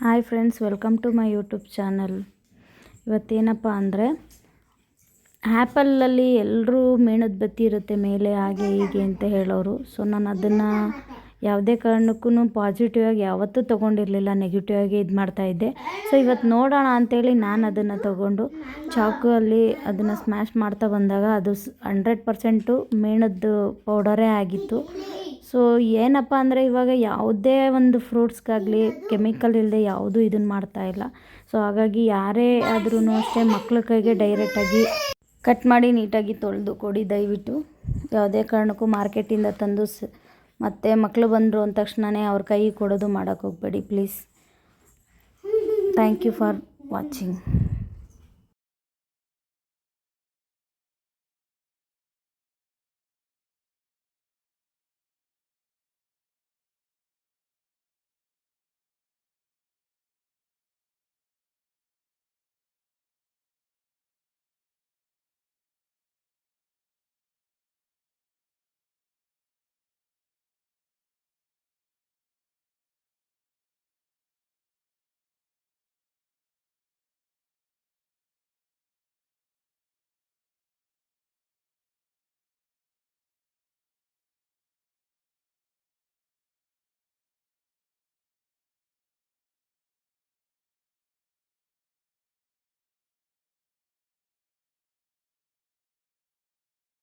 Hi friends, welcome to my YouTube channel. ಇವತ್ತೇನಪ್ಪ ಅಂದರೆ ಆ್ಯಪಲ್ಲಲ್ಲಿ ಎಲ್ಲರೂ ಮೇಣದ ಬತ್ತಿ ಇರುತ್ತೆ ಮೇಲೆ ಹಾಗೆ ಹೀಗೆ ಅಂತ ಹೇಳೋರು. ಸೊ ನಾನು ಅದನ್ನು ಯಾವುದೇ ಕಾರಣಕ್ಕೂ ಪಾಸಿಟಿವ್ ಆಗಿ ಯಾವತ್ತೂ ತೊಗೊಂಡಿರಲಿಲ್ಲ, ನೆಗೆಟಿವ್ ಆಗಿ ಇದು ಮಾಡ್ತಾಯಿದ್ದೆ. ಸೊ ಇವತ್ತು ನೋಡೋಣ ಅಂಥೇಳಿ ನಾನು ಅದನ್ನು ತೊಗೊಂಡು ಚಾಕು ಅಲ್ಲಿ ಅದನ್ನು ಸ್ಮ್ಯಾಶ್ ಮಾಡ್ತಾ ಬಂದಾಗ ಅದು 100% ಮೇಣದ್ದು ಪೌಡರೇ ಆಗಿತ್ತು. ಸೊ ಏನಪ್ಪ ಅಂದರೆ ಇವಾಗ ಯಾವುದೇ ಒಂದು ಫ್ರೂಟ್ಸ್ಗಾಗಲಿ ಕೆಮಿಕಲ್ ಇಲ್ಲದೆ ಯಾವುದೂ ಇದನ್ನು ಮಾಡ್ತಾಯಿಲ್ಲ. ಸೊ ಹಾಗಾಗಿ ಯಾರೇ ಆದ್ರೂ ಅಷ್ಟೇ ಮಕ್ಳ ಕೈಗೆ ಡೈರೆಕ್ಟಾಗಿ ಕಟ್ ಮಾಡಿ ನೀಟಾಗಿ ತೊಳೆದು ಕೊಡಿ ದಯವಿಟ್ಟು. ಯಾವುದೇ ಕಾರಣಕ್ಕೂ ಮಾರ್ಕೆಟಿಂದ ತಂದು ಮತ್ತು ಮಕ್ಕಳು ಬಂದರು ಅಂದ ತಕ್ಷಣವೇ ಅವ್ರ ಕೈಗೆ ಕೊಡೋದು ಮಾಡೋಕ್ಕೆ ಹೋಗಬೇಡಿ please. Thank you for watching.